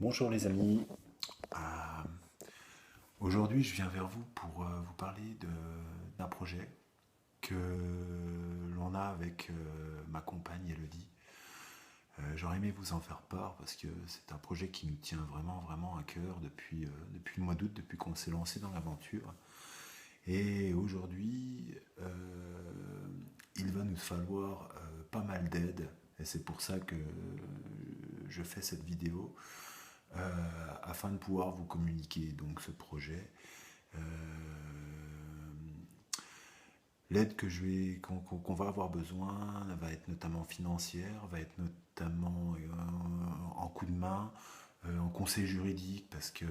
Bonjour les amis. Euh, Aujourd'hui, je viens vers vous pour vous parler d'un projet que l'on a avec ma compagne Elodie. J'aurais aimé vous en faire part parce que c'est un projet qui nous tient vraiment, vraiment à cœur depuis le mois d'août, depuis qu'on s'est lancé dans l'aventure. Et aujourd'hui, il va nous falloir pas mal d'aide. Et c'est pour ça que je fais cette vidéo afin de pouvoir vous communiquer donc ce projet. Euh, L'aide qu'on va avoir besoin va être notamment financière, va être notamment en coup de main, en conseil juridique, parce que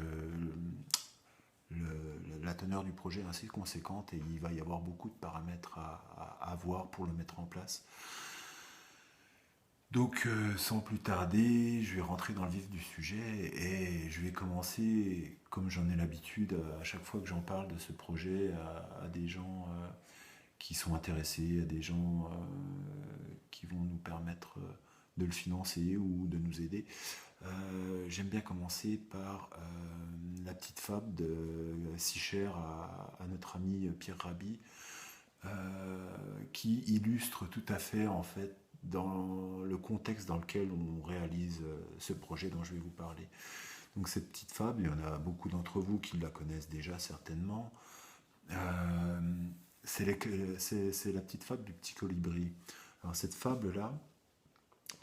la teneur du projet est assez conséquente et il va y avoir beaucoup de paramètres à voir pour le mettre en place. Donc, sans plus tarder, je vais rentrer dans le vif du sujet et je vais commencer, comme j'en ai l'habitude, à chaque fois que j'en parle de ce projet, à des gens qui sont intéressés, à des gens qui vont nous permettre de le financer ou de nous aider. J'aime bien commencer par la petite fable si chère à notre ami Pierre Rabhi, qui illustre tout à fait en fait dans le contexte dans lequel on réalise ce projet dont je vais vous parler. Donc cette petite fable, il y en a beaucoup d'entre vous qui la connaissent déjà certainement. Euh, c'est la petite fable du petit colibri. Alors cette fable-là,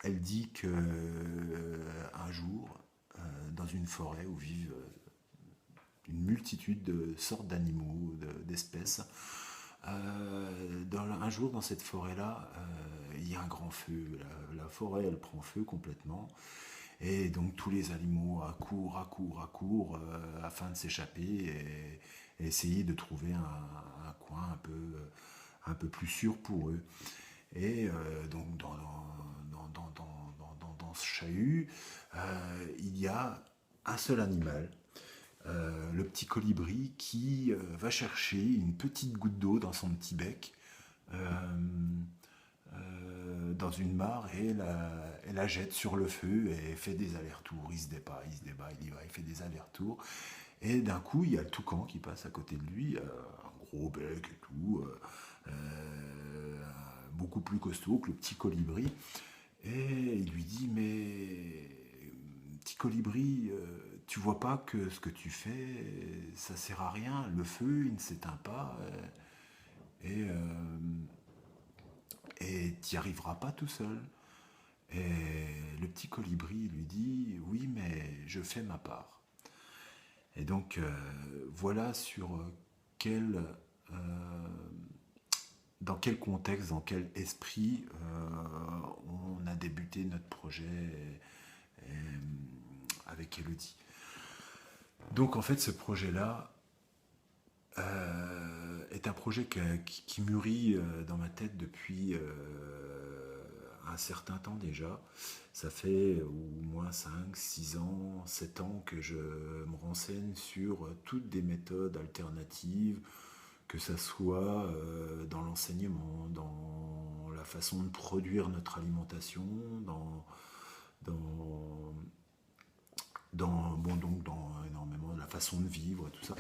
elle dit que un jour, dans une forêt où vivent une multitude de sortes d'animaux, d'espèces, un jour dans cette forêt-là, il y a un grand feu. La forêt, elle prend feu complètement. Et donc tous les animaux accourent afin de s'échapper et essayer de trouver un coin un peu plus sûr pour eux. Et donc dans ce chahut, il y a un seul animal, le petit colibri, qui va chercher une petite goutte d'eau dans son petit bec, euh, dans une mare, et la jette sur le feu et fait des allers-retours. Il se débat, il se débat, il y va, il fait des allers-retours. Et d'un coup, il y a le toucan qui passe à côté de lui, un gros bec et tout, beaucoup plus costaud que le petit colibri. Et il lui dit, mais petit colibri, tu vois pas que ce que tu fais, ça sert à rien. Le feu, il ne s'éteint pas, et t'y arriveras pas tout seul. Et le petit colibri lui dit, oui, mais je fais ma part. Et donc, voilà quel, euh, dans quel contexte, dans quel esprit on a débuté notre projet avec Elodie. Donc, en fait, ce projet-là est un projet qui mûrit dans ma tête depuis un certain temps déjà. Ça fait au moins 5, 6 ans, 7 ans que je me renseigne sur toutes des méthodes alternatives, que ça soit dans l'enseignement, dans la façon de produire notre alimentation, dans, dans énormément de la façon de vivre, tout ça.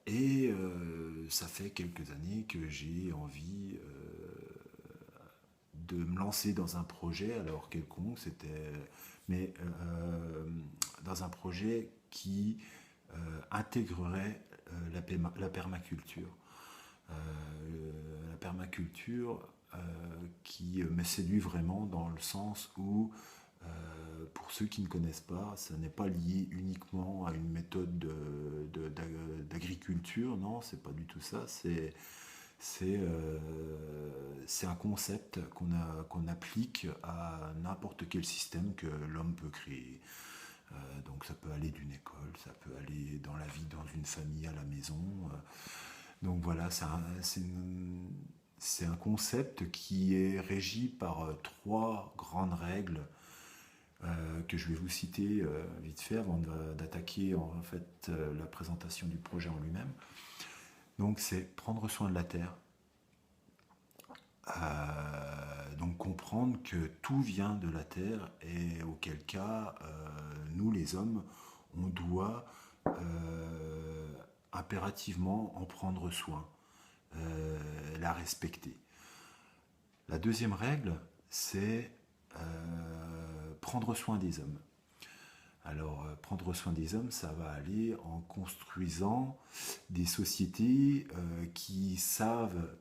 Et ça fait quelques années que j'ai envie de me lancer dans un projet, alors quelconque, mais dans un projet qui intégrerait la permaculture. La permaculture qui me séduit vraiment dans le sens où, pour ceux qui ne connaissent pas, ça n'est pas lié uniquement à une méthode d'agriculture, non, c'est pas du tout ça, c'est un concept qu'on applique à n'importe quel système que l'homme peut créer. Donc ça peut aller d'une école, ça peut aller dans la vie dans une famille à la maison. Donc voilà, c'est un concept qui est régi par trois grandes règles que je vais vous citer vite fait avant d'attaquer en fait la présentation du projet en lui-même. Donc c'est prendre soin de la terre, donc comprendre que tout vient de la terre et auquel cas nous les hommes, on doit impérativement en prendre soin, la respecter. La deuxième règle, c'est prendre soin des hommes. Alors, prendre soin des hommes, ça va aller en construisant des sociétés qui savent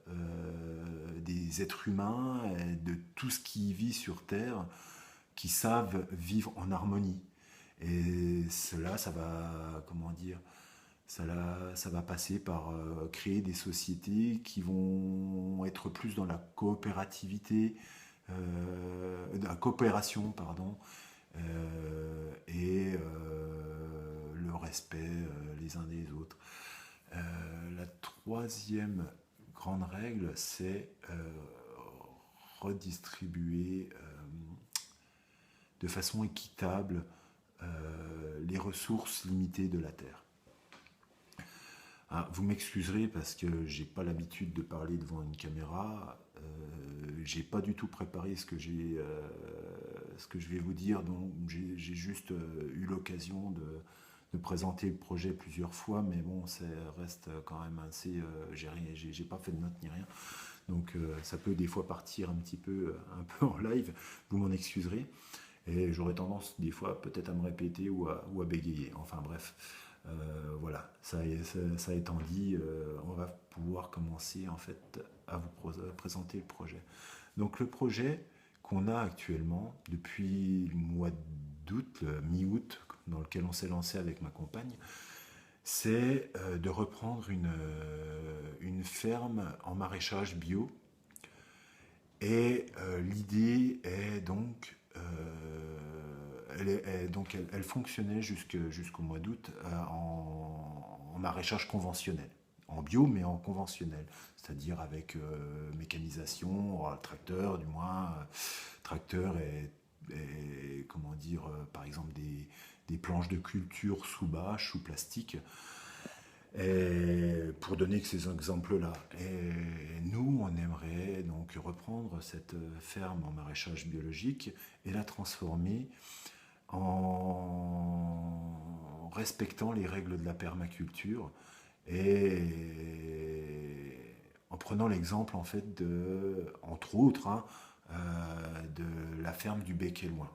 des êtres humains, de tout ce qui vit sur Terre, qui savent vivre en harmonie. Et cela, ça va, comment dire, ça va passer par créer des sociétés qui vont être plus dans la coopérativité, la coopération, pardon, et le respect les uns des autres. La troisième grande règle, c'est redistribuer de façon équitable les ressources limitées de la Terre. Ah, vous m'excuserez parce que j'ai pas l'habitude de parler devant une caméra. J'ai pas du tout préparé ce que je vais vous dire, donc j'ai juste eu l'occasion de présenter le projet plusieurs fois, mais bon, ça reste quand même assez. J'ai pas fait de notes ni rien, donc ça peut des fois partir un peu en live. Vous m'en excuserez. Et j'aurais tendance des fois peut-être à me répéter ou à bégayer. Enfin bref, voilà, ça étant dit, on va pouvoir commencer en fait à vous présenter le projet. Donc le projet qu'on a actuellement depuis le mois d'août, le mi-août, dans lequel on s'est lancé avec ma compagne, c'est de reprendre une ferme en maraîchage bio. Et l'idée est donc elle fonctionnait jusqu'au mois d'août en maraîchage conventionnel, en bio mais en conventionnel, c'est-à-dire avec mécanisation, tracteur du moins, tracteur et comment dire, par exemple des planches de culture sous bâche, sous plastique. Et pour donner que ces exemples-là. Et nous, on aimerait donc reprendre cette ferme en maraîchage biologique et la transformer en respectant les règles de la permaculture et en prenant l'exemple en fait entre autres, de la ferme du Bec et Loin.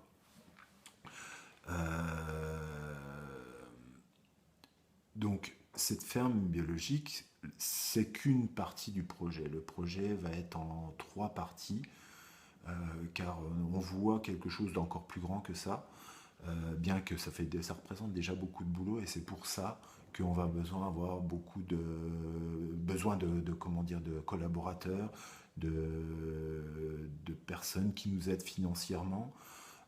Donc cette ferme biologique, c'est qu'une partie du projet. Le projet va être en trois parties, car on voit quelque chose d'encore plus grand que ça, bien que ça représente déjà beaucoup de boulot, et c'est pour ça qu'on va avoir besoin de collaborateurs, de personnes qui nous aident financièrement,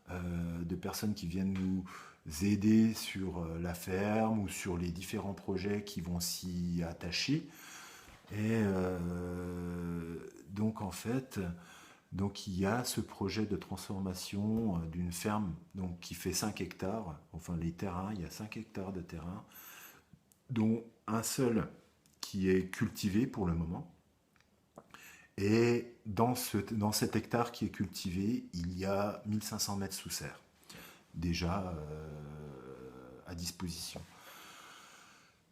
de personnes qui viennent nous aider sur la ferme ou sur les différents projets qui vont s'y attacher. Et donc en fait, donc il y a ce projet de transformation d'une ferme donc, qui fait 5 hectares, enfin les terrains, il y a 5 hectares de terrain, dont un seul qui est cultivé pour le moment. Et dans cet hectare qui est cultivé, il y a 1500 mètres sous serre, déjà à disposition.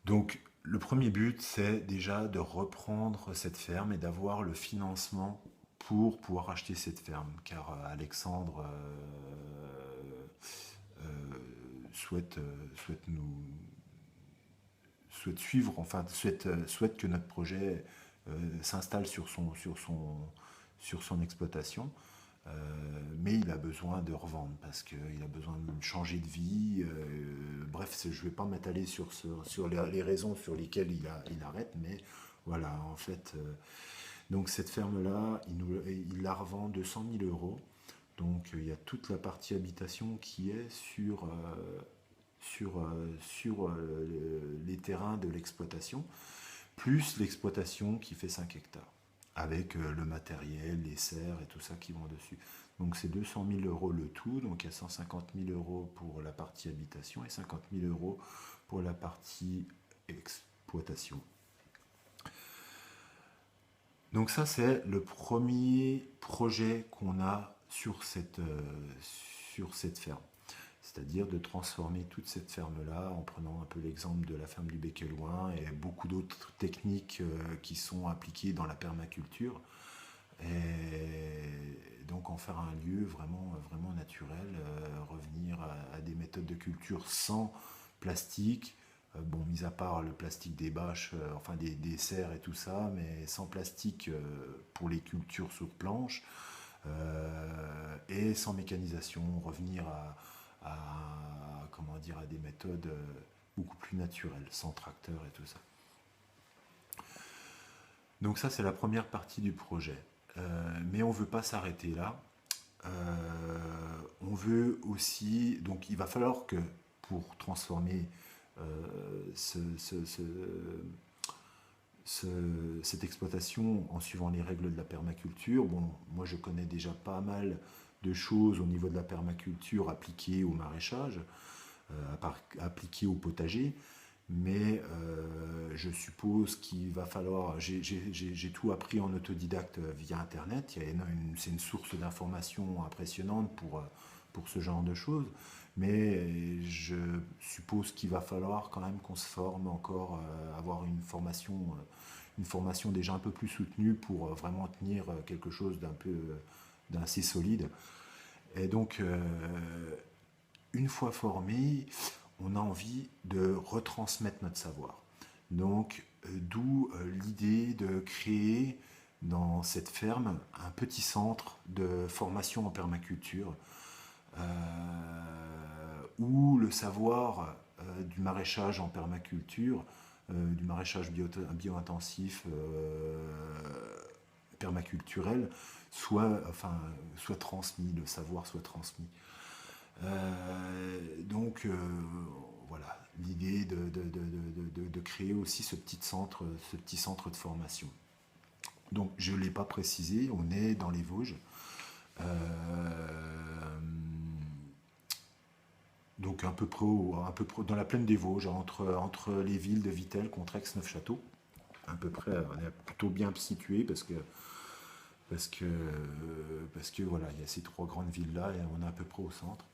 Donc le premier but, c'est déjà de reprendre cette ferme et d'avoir le financement pour pouvoir acheter cette ferme, car Alexandre souhaite suivre, enfin souhaite que notre projet s'installe sur son exploitation. Mais il a besoin de revendre parce qu'il a besoin de changer de vie. Bref, je ne vais pas m'étaler sur les raisons sur lesquelles il arrête, mais voilà, en fait. Donc cette ferme-là, il la revend 200 000 euros. Donc il y a toute la partie habitation qui est sur les terrains de l'exploitation, plus l'exploitation qui fait 5 hectares, avec le matériel, les serres et tout ça qui vont dessus. Donc c'est 200 000 euros le tout, donc il y a 150 000 euros pour la partie habitation et 50 000 euros pour la partie exploitation. Donc ça c'est le premier projet qu'on a sur cette ferme. C'est-à-dire de transformer toute cette ferme-là, en prenant un peu l'exemple de la ferme du Béqueloin et beaucoup d'autres techniques qui sont appliquées dans la permaculture, et donc en faire un lieu vraiment, vraiment naturel, revenir à des méthodes de culture sans plastique, bon, mis à part le plastique des bâches, enfin des serres et tout ça, mais sans plastique pour les cultures sur planche, et sans mécanisation, revenir comment dire, à des méthodes beaucoup plus naturelles, sans tracteur et tout ça. Donc ça, c'est la première partie du projet. Mais on ne veut pas s'arrêter là. On veut aussi, donc il va falloir que pour transformer ce, ce- ce- cette exploitation en suivant les règles de la permaculture. Bon, moi je connais déjà pas mal de choses au niveau de la permaculture appliquées au maraîchage, appliquées au potager, mais je suppose qu'il va falloir. J'ai tout appris en autodidacte via Internet. C'est une source d'information impressionnante pour ce genre de choses. Mais je suppose qu'il va falloir quand même qu'on se forme encore, avoir une formation déjà un peu plus soutenue pour vraiment tenir quelque chose d'assez solide. Et donc, une fois formé, on a envie de retransmettre notre savoir. Donc, d'où l'idée de créer dans cette ferme un petit centre de formation en permaculture où le savoir du maraîchage en permaculture, du maraîchage bio-intensif, permaculturel, soit transmis, le savoir soit transmis. Donc voilà, l'idée de créer aussi ce petit centre de formation. Donc je ne l'ai pas précisé, on est dans les Vosges. Donc un peu dans la plaine des Vosges, entre les villes de Vittel, Contrex, Neufchâteau. À peu près, on est plutôt bien situé parce que, parce que voilà, il y a ces trois grandes villes là et on est à peu près au centre.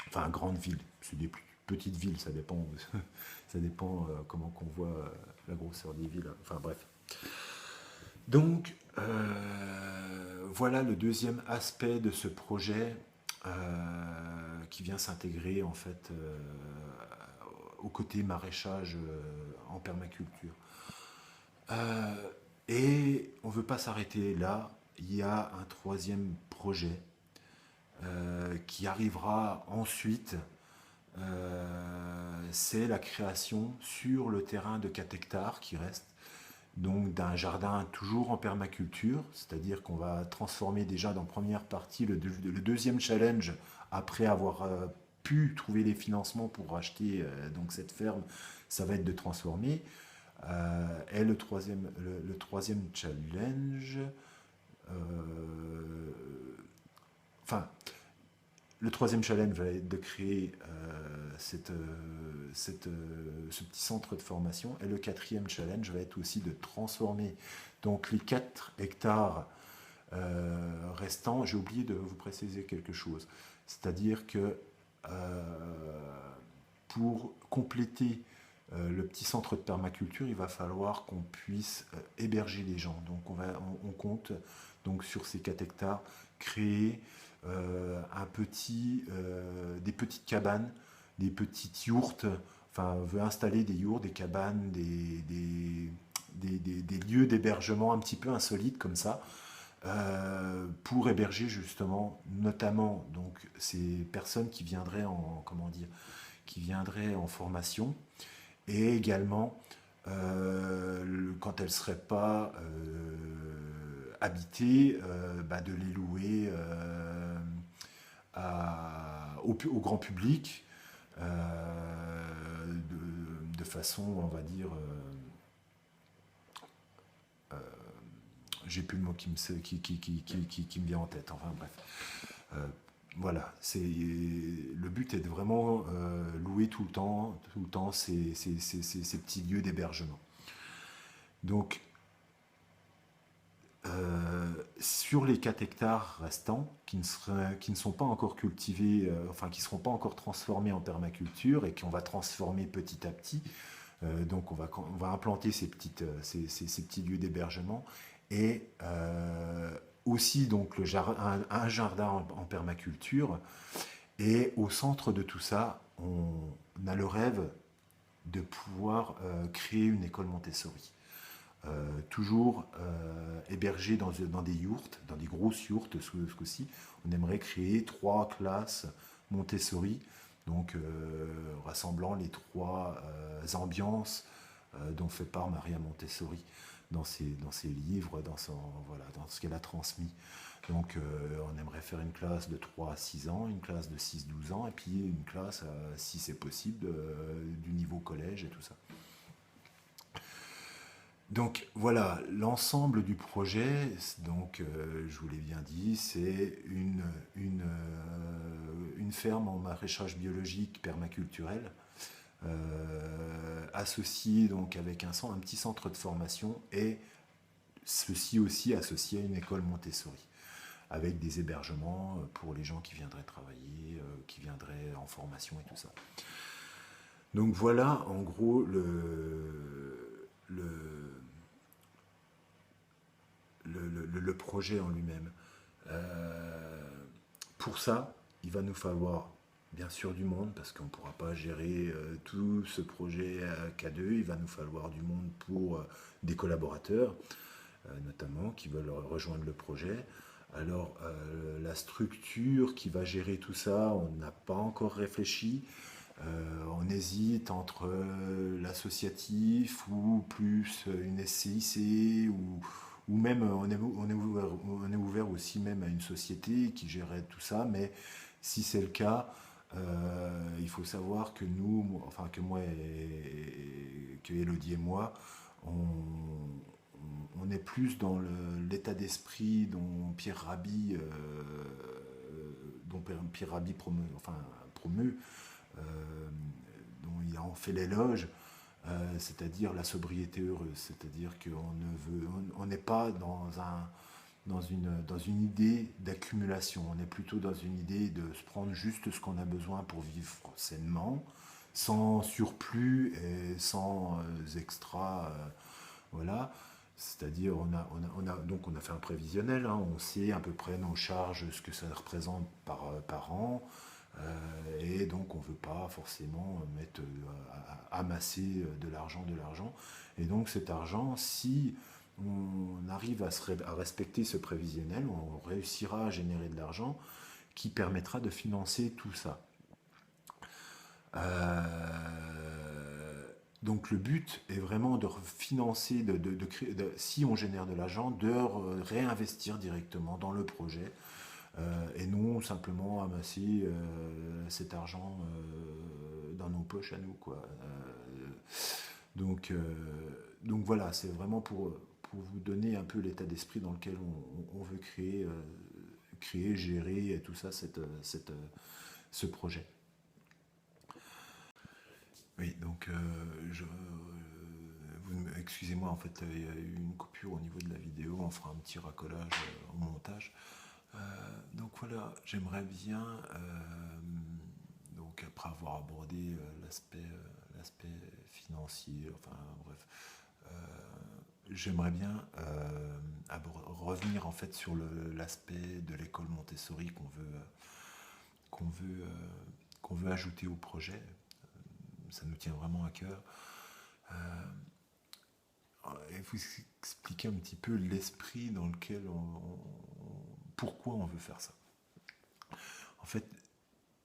Enfin, grande ville, c'est des petites villes, ça dépend, ça dépend comment qu'on voit la grosseur des villes. Enfin bref. Donc voilà le deuxième aspect de ce projet qui vient s'intégrer en fait au côté maraîchage en permaculture. Et on ne veut pas s'arrêter là. Il y a un troisième projet qui arrivera ensuite. C'est la création sur le terrain de 4 hectares qui reste, donc d'un jardin toujours en permaculture, c'est-à-dire qu'on va transformer déjà dans la première partie le deuxième challenge après avoir pu trouver les financements pour acheter donc cette ferme, ça va être de transformer. Et le troisième challenge, euh, enfin, le troisième challenge va être de créer ce petit centre de formation. Et le quatrième challenge va être aussi de transformer donc les 4 hectares restants. J'ai oublié de vous préciser quelque chose. C'est-à-dire que pour compléter le petit centre de permaculture, il va falloir qu'on puisse héberger les gens. Donc on compte donc sur ces 4 hectares créer des petites cabanes, des petites yourtes. Enfin, on veut installer des yourtes, des cabanes, des lieux d'hébergement un petit peu insolites comme ça, pour héberger justement, notamment donc ces personnes qui viendraient en comment dire, qui viendraient en formation, et également quand elles ne seraient pas habitées, de les louer au grand public de façon, on va dire, j'ai plus le mot qui me vient en tête, enfin bref. Voilà, le but est de vraiment louer tout le temps ces petits lieux d'hébergement. Donc, sur les 4 hectares restants qui ne sont pas encore cultivés, enfin qui ne seront pas encore transformés en permaculture et qu'on va transformer petit à petit. Donc on va implanter ces petits lieux d'hébergement et aussi donc un jardin en permaculture. Et au centre de tout ça, on a le rêve de pouvoir créer une école Montessori. Toujours hébergé dans des yourtes, dans des grosses yourtes ce coup-ci. On aimerait créer 3 classes Montessori, donc rassemblant les 3 ambiances dont fait part Maria Montessori dans ses livres, voilà, dans ce qu'elle a transmis. Donc on aimerait faire une classe de 3 à 6 ans, une classe de 6-12 ans, et puis une classe, si c'est possible, du niveau collège et tout ça. Donc voilà, l'ensemble du projet, donc je vous l'ai bien dit, c'est une ferme en maraîchage biologique permaculturel, associée donc avec un petit centre de formation et ceci aussi associé à une école Montessori, avec des hébergements pour les gens qui viendraient travailler, qui viendraient en formation et tout ça. Donc voilà en gros le projet en lui-même. Pour ça, il va nous falloir bien sûr du monde, parce qu'on ne pourra pas gérer tout ce projet qu'à deux. Il va nous falloir du monde pour des collaborateurs, notamment, qui veulent rejoindre le projet. Alors, la structure qui va gérer tout ça, on n'a pas encore réfléchi. On hésite entre l'associatif ou plus une SCIC ou même on est ouvert aussi même à une société qui gérerait tout ça, mais si c'est le cas, il faut savoir que nous, enfin que moi et que Elodie et moi, on est plus dans l'état d'esprit dont Pierre Rabhi promeut, euh, dont il en fait l'éloge, c'est-à-dire la sobriété heureuse, c'est-à-dire on n'est pas dans une idée d'accumulation, on est plutôt dans une idée de se prendre juste ce qu'on a besoin pour vivre sainement, sans surplus et sans extra, voilà. C'est-à-dire, donc on a fait un prévisionnel, hein, on sait à peu près nos charges, ce que ça représente par an, et donc on ne veut pas forcément amasser de l'argent. Et donc cet argent, si on arrive à respecter ce prévisionnel, on réussira à générer de l'argent qui permettra de financer tout ça. Donc le but est vraiment de financer, si on génère de l'argent, de réinvestir directement dans le projet, et non simplement amasser cet argent dans nos poches à nous, quoi. Donc voilà, c'est vraiment pour vous donner un peu l'état d'esprit dans lequel on veut créer, gérer et tout ça, ce projet. Oui, donc excusez-moi, en fait, il y a eu une coupure au niveau de la vidéo, on fera un petit racolage au montage. Donc voilà, j'aimerais bien, donc après avoir abordé l'aspect financier, enfin bref, j'aimerais bien revenir en fait sur l'aspect de l'école Montessori qu'on veut, qu'on veut ajouter au projet. Ça nous tient vraiment à cœur. Et vous expliquer un petit peu l'esprit dans lequel pourquoi on veut faire ça. En fait,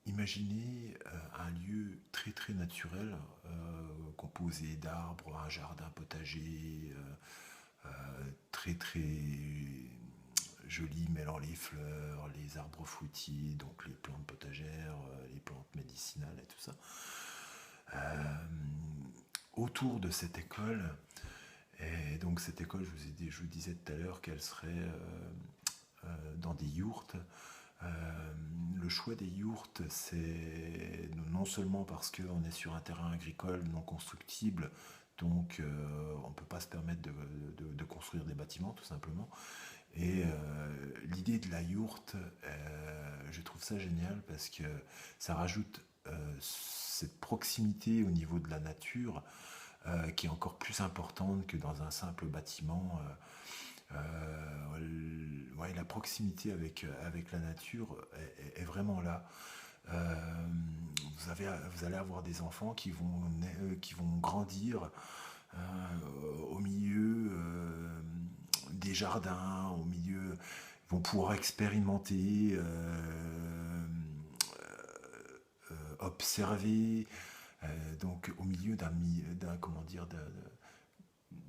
imaginez un lieu très très naturel, composé d'arbres, un jardin potager, très très joli, mêlant les fleurs, les arbres fruitiers, donc les plantes potagères, les plantes médicinales et tout ça. Autour de cette école, et donc cette école, je vous disais tout à l'heure qu'elle serait dans des yourtes. Le choix des yourtes, c'est non seulement parce qu'on est sur un terrain agricole non constructible, donc on ne peut pas se permettre de construire des bâtiments tout simplement, Et l'idée de la yourte, je trouve ça génial parce que ça rajoute cette proximité au niveau de la nature qui est encore plus importante que dans un simple bâtiment. Ouais, la proximité avec la nature est vraiment là. Euh, vous allez avoir des enfants qui vont grandir au milieu des jardins, au milieu, ils vont pouvoir expérimenter, observer, donc au milieu comment dire,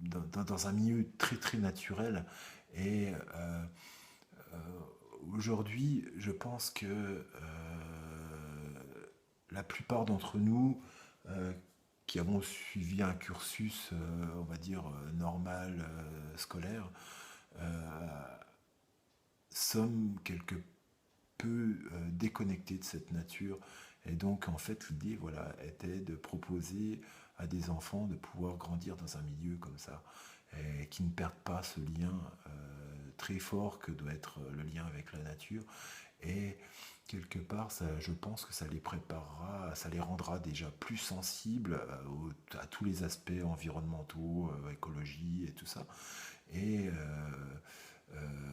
dans un milieu très très naturel. Et euh, aujourd'hui, je pense que la plupart d'entre nous qui avons suivi un cursus, on va dire, normal, scolaire, euh, sommes quelque peu déconnectés de cette nature. Et donc, en fait, l'idée, voilà, était de proposer à des enfants de pouvoir grandir dans un milieu comme ça, et qui ne perdent pas ce lien très fort que doit être le lien avec la nature. Et quelque part, ça, je pense que ça les préparera, ça les rendra déjà plus sensibles à tous les aspects environnementaux, écologie et tout ça. Et, euh,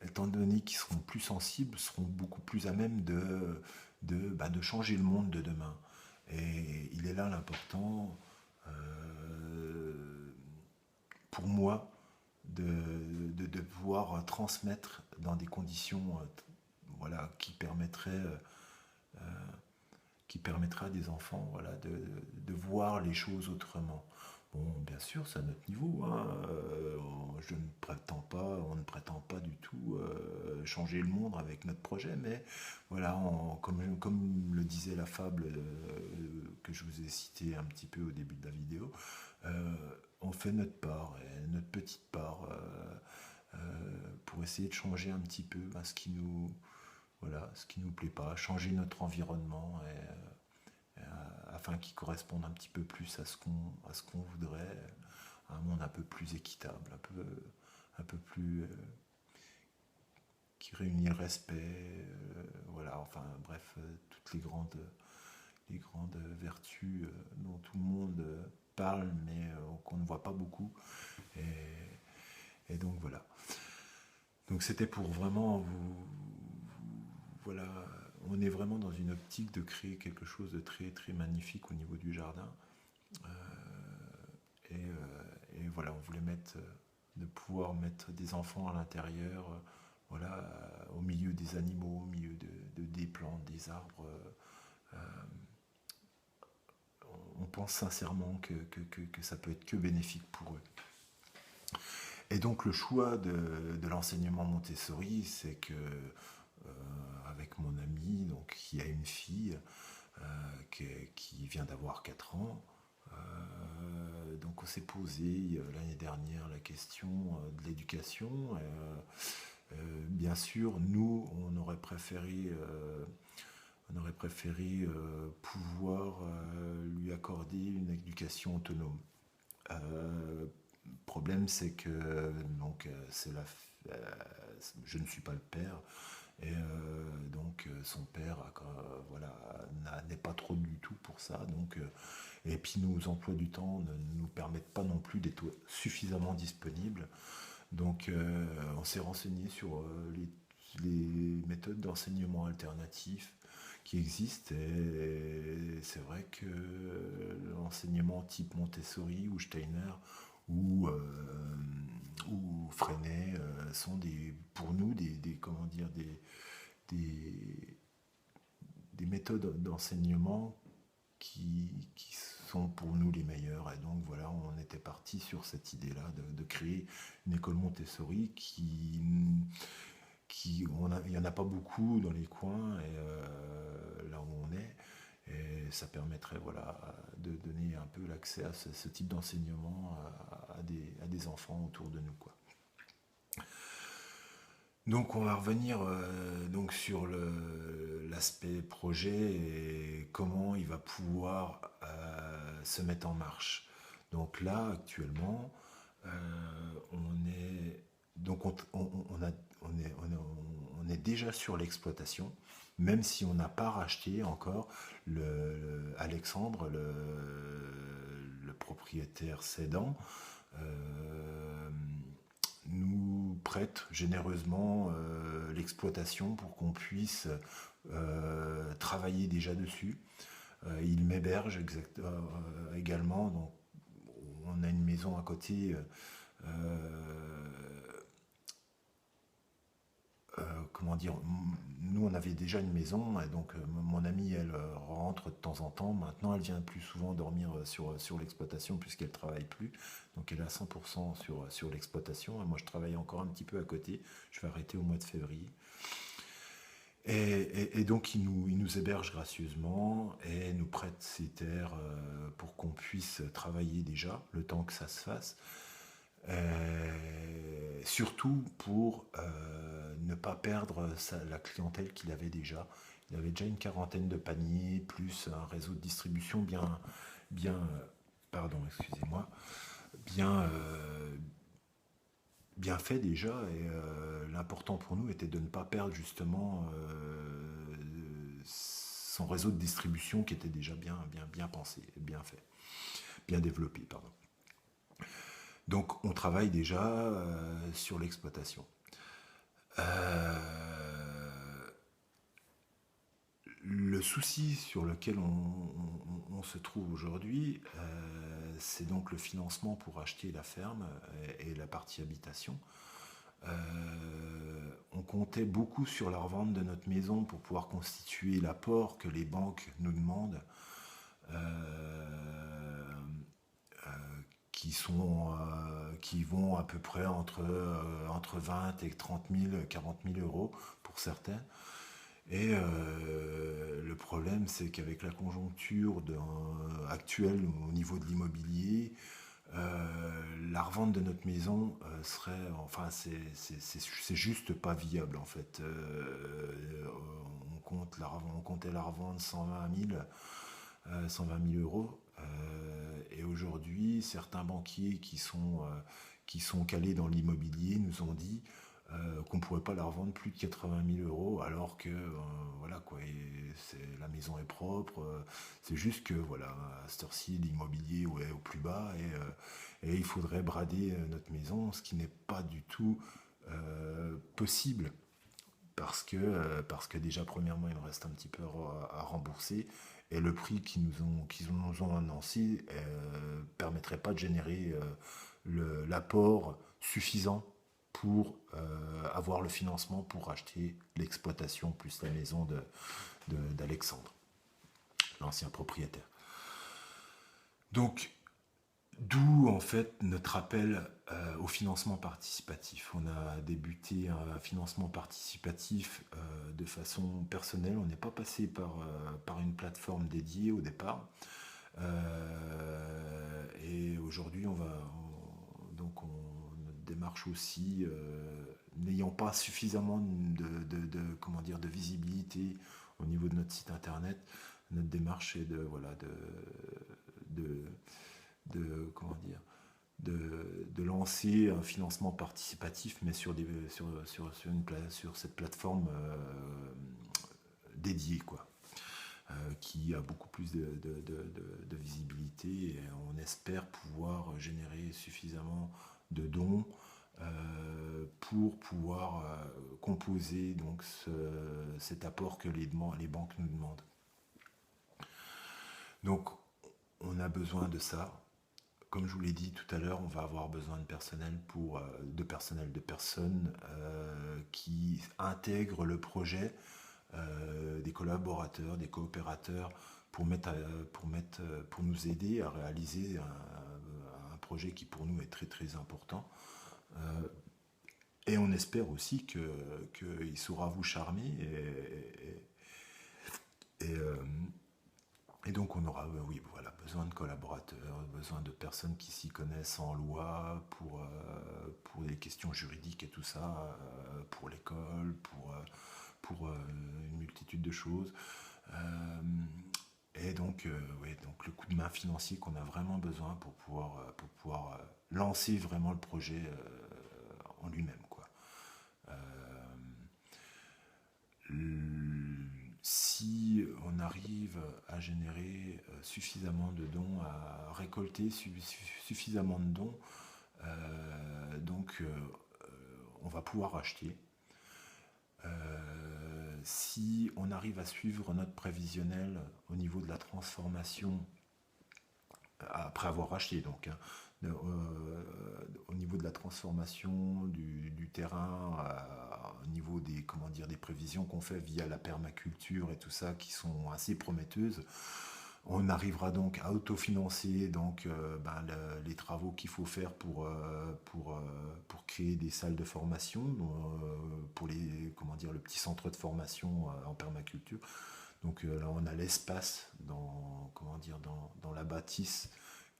étant donné qu'ils seront plus sensibles, seront beaucoup plus à même de changer le monde de demain. Et il est là l'important pour moi de pouvoir transmettre dans des conditions voilà, qui permettraient à des enfants voilà, de voir les choses autrement. Bon, bien sûr, c'est à notre niveau. Hein. Je ne prétends pas, on ne prétend pas du tout changer le monde avec notre projet, mais voilà, comme le disait la fable que je vous ai citée un petit peu au début de la vidéo, euh, on fait notre part, notre petite part, pour essayer de changer un petit peu ce qui nous plaît pas, changer notre environnement afin qu'il corresponde un petit peu plus à ce qu'on voudrait, un monde un peu plus équitable, un peu plus qui réunit le respect, voilà, enfin bref, toutes les grandes vertus dont tout le monde parle, mais qu'on ne voit pas beaucoup. Et donc voilà. Donc c'était pour vraiment voilà, on est vraiment dans une optique de créer quelque chose de très très magnifique au niveau du jardin. Et voilà, on voulait de pouvoir mettre des enfants à l'intérieur, voilà, au milieu des animaux, au milieu des plantes, des arbres. On pense sincèrement que ça peut être que bénéfique pour eux. Et donc le choix de l'enseignement Montessori, c'est que avec mon ami, donc qui a une fille qui vient d'avoir 4 ans, donc on s'est posé l'année dernière la question de l'éducation. Bien sûr, nous, on aurait préféré pouvoir lui accorder une éducation autonome. Le problème, c'est que euh, je ne suis pas le père, et donc son père voilà, n'est pas trop du tout pour ça. Et puis nos emplois du temps ne nous permettent pas non plus d'être suffisamment disponibles. Donc on s'est renseigné sur les méthodes d'enseignement alternatifs qui existent. Et c'est vrai que l'enseignement type Montessori ou Steiner ou, Freinet sont pour nous comment dire, des, des méthodes d'enseignement qui sont pour nous les meilleures. Et donc voilà, on était parti sur cette idée-là de créer une école Montessori il n'y en a pas beaucoup dans les coins et là où on est. Et ça permettrait voilà, de donner un peu l'accès à ce type d'enseignement à des enfants autour de nous. Quoi. Donc on va revenir donc sur l'aspect projet et comment il va pouvoir se mettre en marche. Donc là, actuellement, on est, donc on a- on est déjà sur l'exploitation, même si on n'a pas racheté encore Alexandre, le propriétaire cédant, euh, nous prête généreusement l'exploitation pour qu'on puisse travailler déjà dessus. Il m'héberge également, donc on a une maison à côté. Comment dire, nous on avait déjà une maison, et donc mon amie elle rentre de temps en temps. Maintenant elle vient plus souvent dormir sur l'exploitation puisqu'elle travaille plus. Donc elle est à 100% sur l'exploitation. Et moi je travaille encore un petit peu à côté. Je vais arrêter au mois de février. Et donc il nous héberge gracieusement et nous prête ses terres pour qu'on puisse travailler déjà le temps que ça se fasse. Surtout pour ne pas perdre la clientèle qu'il avait déjà. Il avait déjà une quarantaine de paniers, plus un réseau de distribution bien, pardon, excusez-moi, bien, bien fait déjà. Et l'important pour nous était de ne pas perdre justement son réseau de distribution qui était déjà bien pensé, bien fait, bien développé, pardon. Donc on travaille déjà sur l'exploitation. Euh, le souci sur lequel on se trouve aujourd'hui, c'est donc le financement pour acheter la ferme et la partie habitation. On comptait beaucoup sur la revente de notre maison pour pouvoir constituer l'apport que les banques nous demandent, euh, qui vont à peu près entre 20 et 30 000, 40 000 euros pour certains. Et le problème, c'est qu'avec la conjoncture actuelle au niveau de l'immobilier, la revente de notre maison serait, enfin, c'est juste pas viable en fait. On comptait la revendre 120 000 euros. Et aujourd'hui, certains banquiers qui sont calés dans l'immobilier nous ont dit qu'on ne pourrait pas la revendre plus de 80 000 euros, alors que voilà quoi, la maison est propre. C'est juste que voilà, à cette heure-ci, l'immobilier est au plus bas et il faudrait brader notre maison, ce qui n'est pas du tout possible parce que déjà, premièrement, il nous reste un petit peu à rembourser et le prix qu'ils nous ont annoncé permettrait pas de générer l'apport suffisant pour avoir le financement pour acheter l'exploitation plus la maison d'Alexandre, l'ancien propriétaire. Donc, d'où en fait notre appel au financement participatif. On a débuté un financement participatif de façon personnelle. On n'est pas passé par une plateforme dédiée au départ. Et aujourd'hui, notre démarche aussi, n'ayant pas suffisamment comment dire, de visibilité au niveau de notre site internet, notre démarche est de, comment dire, de lancer un financement participatif, mais sur cette plateforme dédiée, quoi, qui a beaucoup plus de visibilité. Et on espère pouvoir générer suffisamment de dons pour pouvoir composer donc cet apport que les banques nous demandent. Donc on a besoin de ça. Comme je vous l'ai dit tout à l'heure, on va avoir besoin de de personnes qui intègrent le projet, des collaborateurs, des coopérateurs, pour nous aider à réaliser un projet qui pour nous est très très important. Et on espère aussi qu'il saura vous charmer et, et donc on aura, oui, voilà, besoin de collaborateurs, besoin de personnes qui s'y connaissent en loi pour les questions juridiques et tout ça, pour l'école, pour une multitude de choses. Euh, et Et donc, ouais, donc le coup de main financier qu'on a vraiment besoin pour pouvoir lancer vraiment le projet en lui-même, quoi. Euh, Si on arrive à générer suffisamment de dons, à récolter suffisamment de dons, donc on va pouvoir acheter. Si on arrive à suivre notre prévisionnel au niveau de la transformation, après avoir acheté donc, hein, au niveau de la transformation du terrain, au niveau des, comment dire, des prévisions qu'on fait via la permaculture et tout ça, qui sont assez prometteuses, on arrivera donc à autofinancer donc, les travaux qu'il faut faire pour créer des salles de formation, pour les, comment dire, le petit centre de formation en permaculture. Donc là, on a l'espace dans, comment dire, dans la bâtisse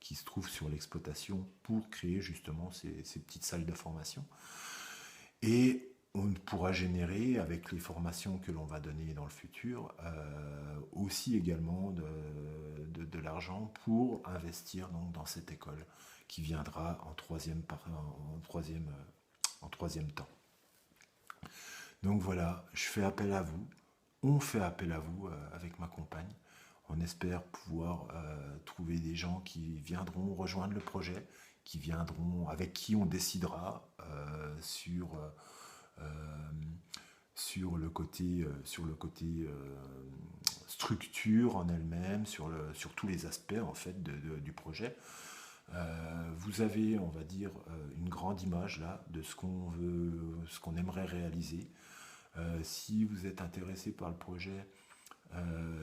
qui se trouve sur l'exploitation pour créer justement ces petites salles de formation. Et on pourra générer, avec les formations que l'on va donner dans le futur, aussi également de l'argent pour investir donc, dans cette école qui viendra en troisième temps. Donc voilà, je fais appel à vous, on fait appel à vous avec ma compagne. On espère pouvoir trouver des gens qui viendront rejoindre le projet, qui viendront, avec qui on décidera euh, sur le côté structure en elle-même, sur tous les aspects en fait du projet. Vous avez, on va dire, une grande image là de ce qu'on veut, ce qu'on aimerait réaliser. Si vous êtes intéressé par le projet,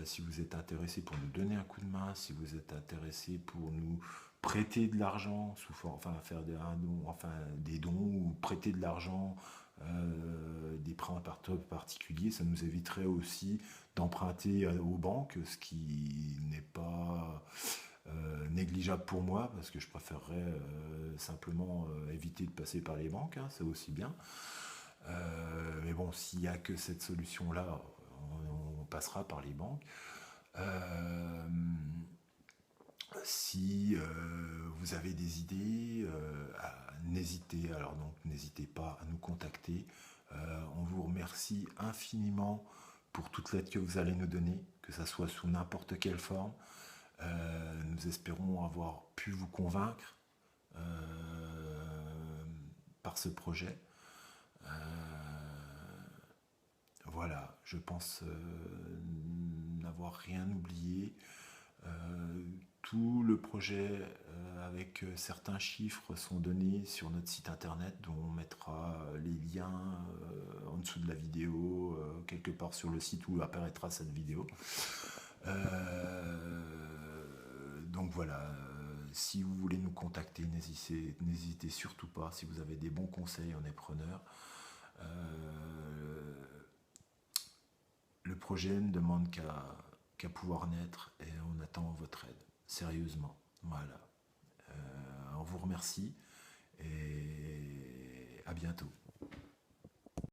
si vous êtes intéressé pour nous donner un coup de main, si vous êtes intéressé pour nous prêter de l'argent, enfin faire des dons ou prêter de l'argent, des prêts en particulier, ça nous éviterait aussi d'emprunter aux banques, ce qui n'est pas négligeable pour moi, parce que je préférerais simplement éviter de passer par les banques, hein, c'est aussi bien. Mais bon, s'il n'y a que cette solution-là, on passera par les banques. Euh, si vous avez des idées, n'hésitez pas à nous contacter. On vous remercie infiniment pour toute l'aide que vous allez nous donner, que ça soit sous n'importe quelle forme. Nous espérons avoir pu vous convaincre par ce projet. Voilà, je pense n'avoir rien oublié. Tout le projet avec certains chiffres sont donnés sur notre site internet, dont on mettra les liens en dessous de la vidéo, quelque part sur le site où apparaîtra cette vidéo. Donc voilà, si vous voulez nous contacter, n'hésitez surtout pas. Si vous avez des bons conseils, on est preneur. Le projet ne demande qu'à pouvoir naître et on attend votre aide, sérieusement. Voilà. On vous remercie et à bientôt.